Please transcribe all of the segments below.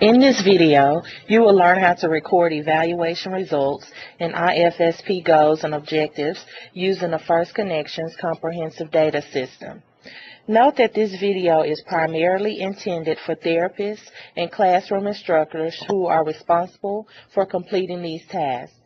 In this video, you will learn how to record evaluation results and IFSP goals and objectives using the First Connections Comprehensive Data System. Note that this video is primarily intended for therapists and classroom instructors who are responsible for completing these tasks.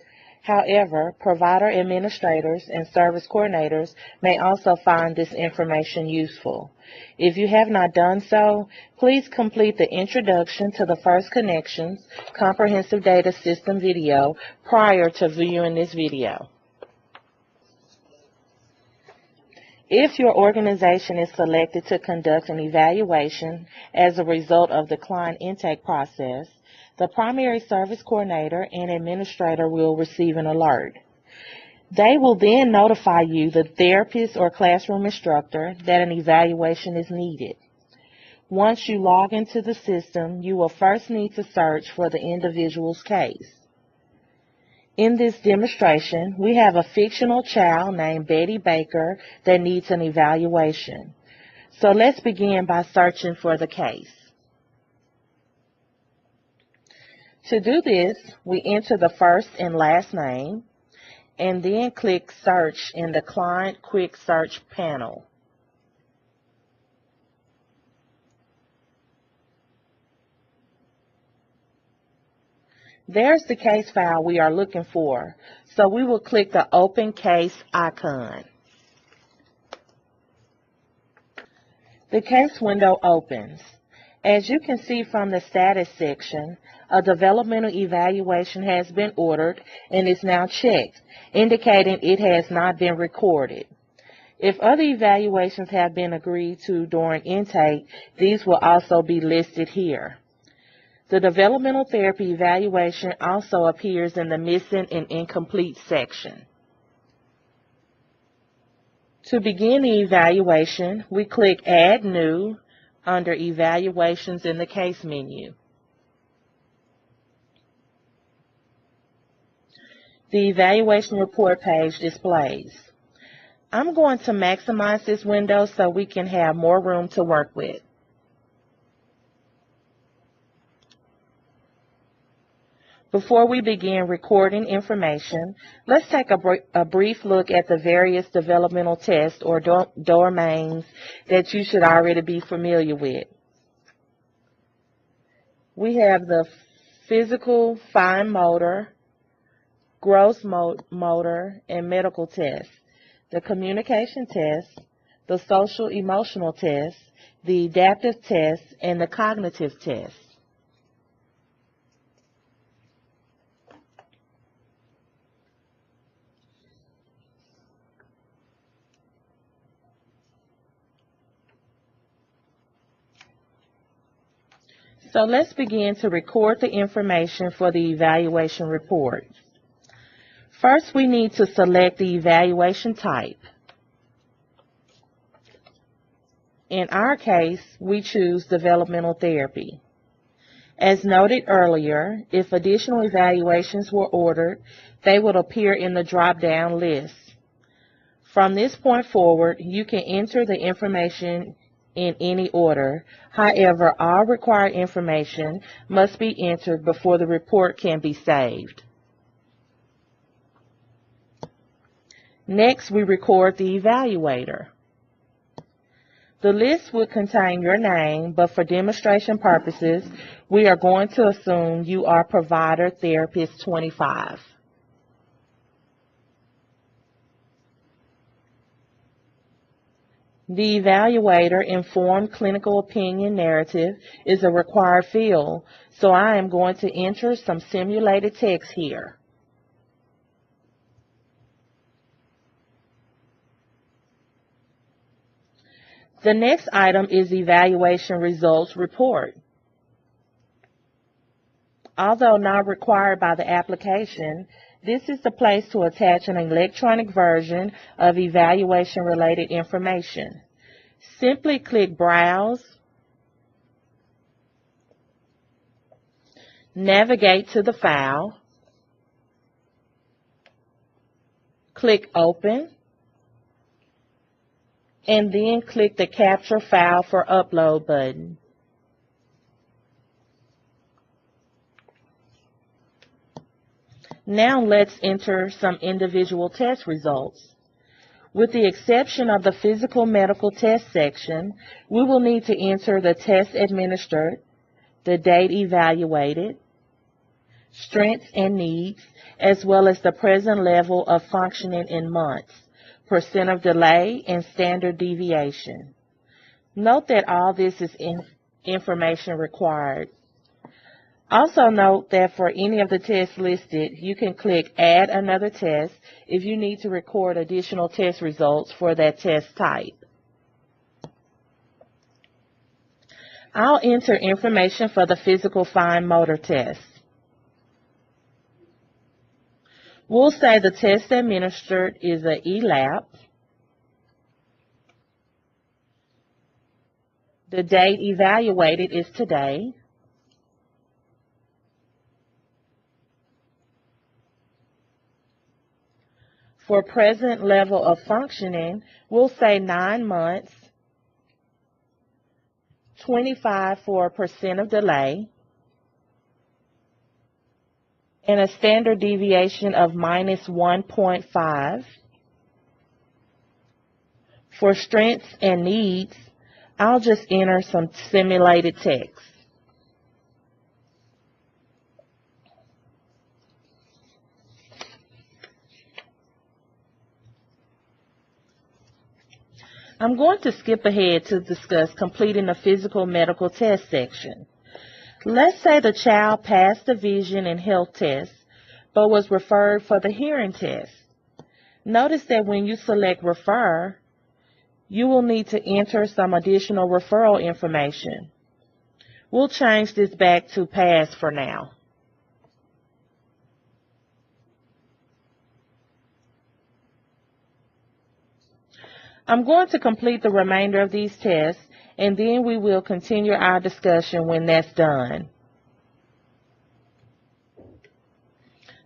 However, provider administrators and service coordinators may also find this information useful. If you have not done so, please complete the Introduction to the First Connections Comprehensive Data System video prior to viewing this video. If your organization is selected to conduct an evaluation as a result of the client intake process, the primary service coordinator and administrator will receive an alert. They will then notify you, the therapist or classroom instructor, that an evaluation is needed. Once you log into the system, you will first need to search for the individual's case. In this demonstration, we have a fictional child named Betty Baker that needs an evaluation. So let's begin by searching for the case. To do this, we enter the first and last name and then click Search in the Client Quick Search panel. There's the case file we are looking for, so we will click the Open Case icon. The case window opens. As you can see from the status section, a developmental evaluation has been ordered and is now checked, indicating it has not been recorded. If other evaluations have been agreed to during intake, these will also be listed here. The developmental therapy evaluation also appears in the Missing and Incomplete section. To begin the evaluation, we click Add New under Evaluations in the Case menu. The evaluation report page displays. I'm going to maximize this window so we can have more room to work with. Before we begin recording information, let's take a brief look at the various developmental tests or domains that you should already be familiar with. We have the physical, fine motor, gross motor, and medical tests, the communication test, the social emotional test, the adaptive test, and the cognitive test. So let's begin to record the information for the evaluation report. First, we need to select the evaluation type. In our case, we choose developmental therapy. As noted earlier, if additional evaluations were ordered, they would appear in the drop-down list. From this point forward, you can enter the information in any order. However, all required information must be entered before the report can be saved. Next, we record the evaluator. The list would contain your name, but for demonstration purposes, we are going to assume you are Provider Therapist 25. The evaluator informed clinical opinion narrative is a required field, so I am going to enter some simulated text here. The next item is Evaluation Results Report. Although not required by the application, this is the place to attach an electronic version of evaluation-related information. Simply click Browse, navigate to the file, click Open, and then click the Capture File for Upload button. Now let's enter some individual test results. With the exception of the physical medical test section, we will need to enter the test administered, the date evaluated, strengths and needs, as well as the present level of functioning in months, percent of delay, and standard deviation. Note that all this is information required. Also note that for any of the tests listed, you can click Add Another Test if you need to record additional test results for that test type. I'll enter information for the physical fine motor test. We'll say the test administered is an ELAP. The date evaluated is today. For present level of functioning, we'll say 9 months, 25 for percent of delay, and a standard deviation of minus 1.5. For strengths and needs, I'll just enter some simulated text. I'm going to skip ahead to discuss completing the physical medical test section. Let's say the child passed the vision and health test, but was referred for the hearing test. Notice that when you select refer, you will need to enter some additional referral information. We'll change this back to pass for now. I'm going to complete the remainder of these tests, and then we will continue our discussion when that's done.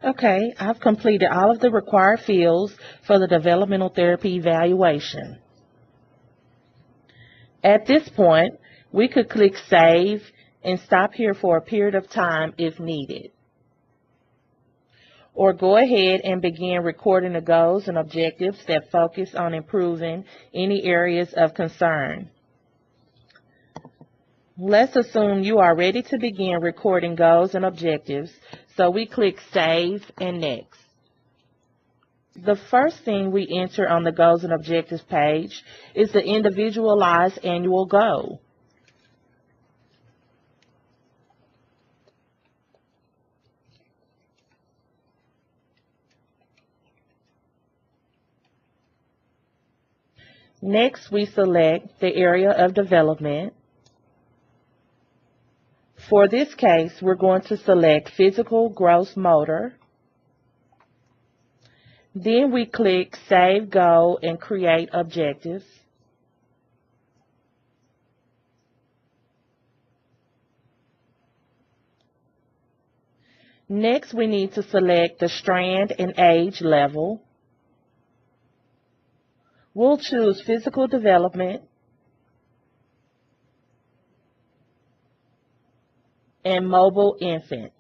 Okay, I've completed all of the required fields for the developmental therapy evaluation. At this point, we could click Save and stop here for a period of time if needed. Or go ahead and begin recording the goals and objectives that focus on improving any areas of concern. Let's assume you are ready to begin recording goals and objectives, so we click Save and Next. The first thing we enter on the Goals and Objectives page is the individualized annual goal. Next, we select the area of development. For this case, we're going to select Physical Gross Motor. Then we click Save Goal and Create Objectives. Next, we need to select the strand and age level. We'll choose Physical Development and Mobile Infant.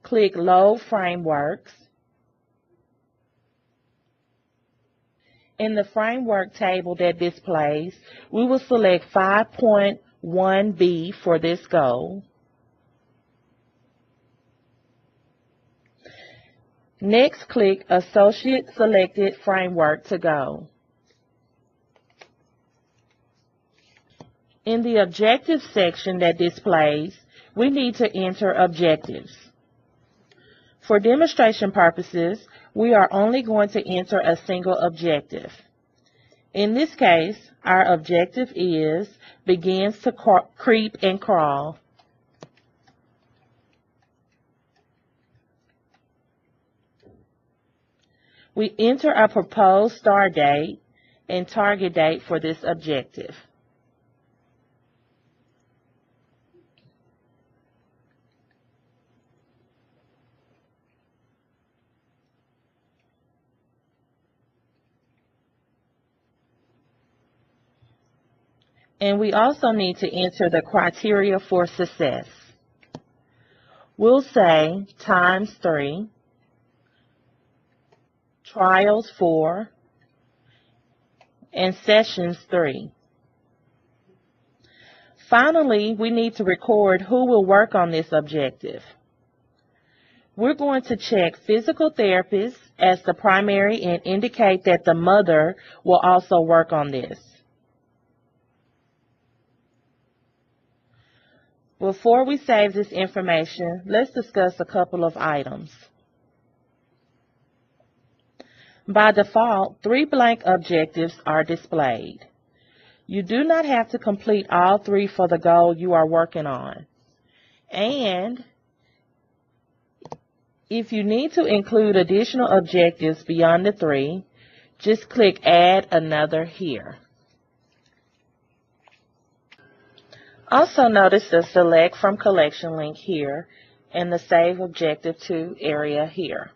Click Load Frameworks. In the framework table that displays, we will select 5.1b for this goal. Next, click Associate Selected Framework to go. In the Objectives section that displays, we need to enter objectives. For demonstration purposes, we are only going to enter a single objective. In this case, our objective is begins to creep and crawl. We enter a proposed start date and target date for this objective. And we also need to enter the criteria for success. we'll say times 3, trials 4, and sessions 3. Finally, we need to record who will work on this objective. We're going to check physical therapist as the primary and indicate that the mother will also work on this. Before we save this information, let's discuss a couple of items. By default, 3 blank objectives are displayed. You do not have to complete all 3 for the goal you are working on. And if you need to include additional objectives beyond the 3, just click Add Another here. Also notice the Select from Collection link here and the Save Objective To area here.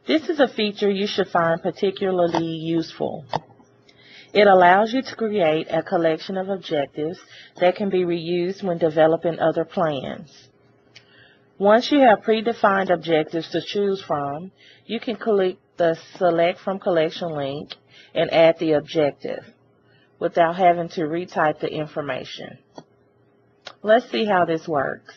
This is a feature you should find particularly useful. It allows you to create a collection of objectives that can be reused when developing other plans. Once you have predefined objectives to choose from, you can click the Select from Collection link and add the objective without having to retype the information. Let's see how this works.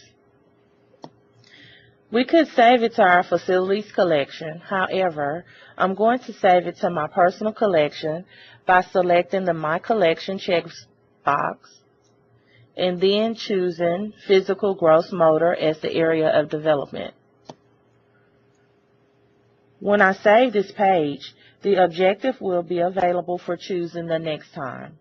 We could save it to our facilities collection. However, I'm going to save it to my personal collection by selecting the My Collection checkbox and then choosing Physical Gross Motor as the area of development. When I save this page, the objective will be available for choosing the next time.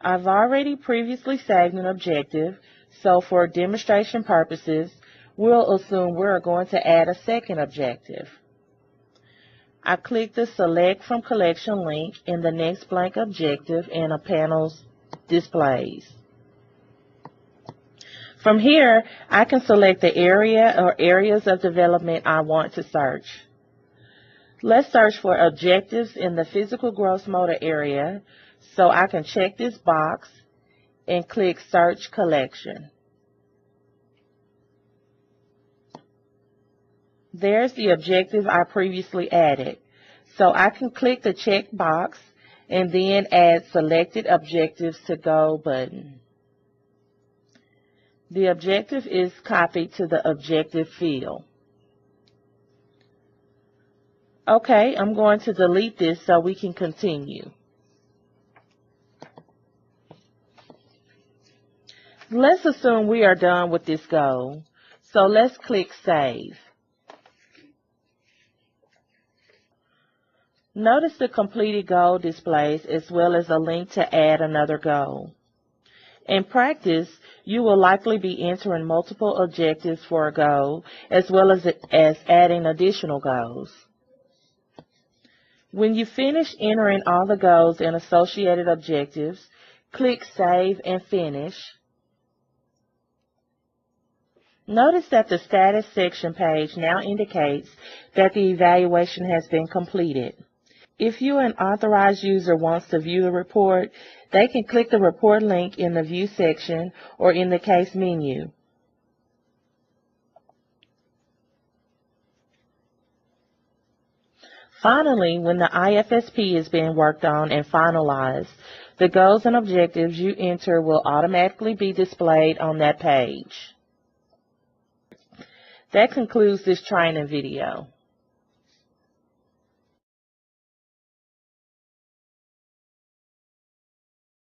I've already previously saved an objective, so for demonstration purposes, we'll assume we're going to add a second objective. I click the Select from Collection link in the next blank objective and a panel displays. From here, I can select the area or areas of development I want to search. Let's search for objectives in the physical gross motor area, so I can check this box and click Search Collection. There's the objective I previously added, so I can click the check box and then add Selected Objectives to Go button. The objective is copied to the objective field. Okay, I'm going to delete this so we can continue. Let's assume we are done with this goal, so let's click Save. Notice the completed goal displays as well as a link to add another goal. In practice, you will likely be entering multiple objectives for a goal as well as adding additional goals. When you finish entering all the goals and associated objectives, click Save and Finish. Notice that the status section page now indicates that the evaluation has been completed. If you, an authorized user, wants to view the report, they can click the report link in the View section or in the case menu. Finally, when the IFSP is being worked on and finalized, the goals and objectives you enter will automatically be displayed on that page. That concludes this training video.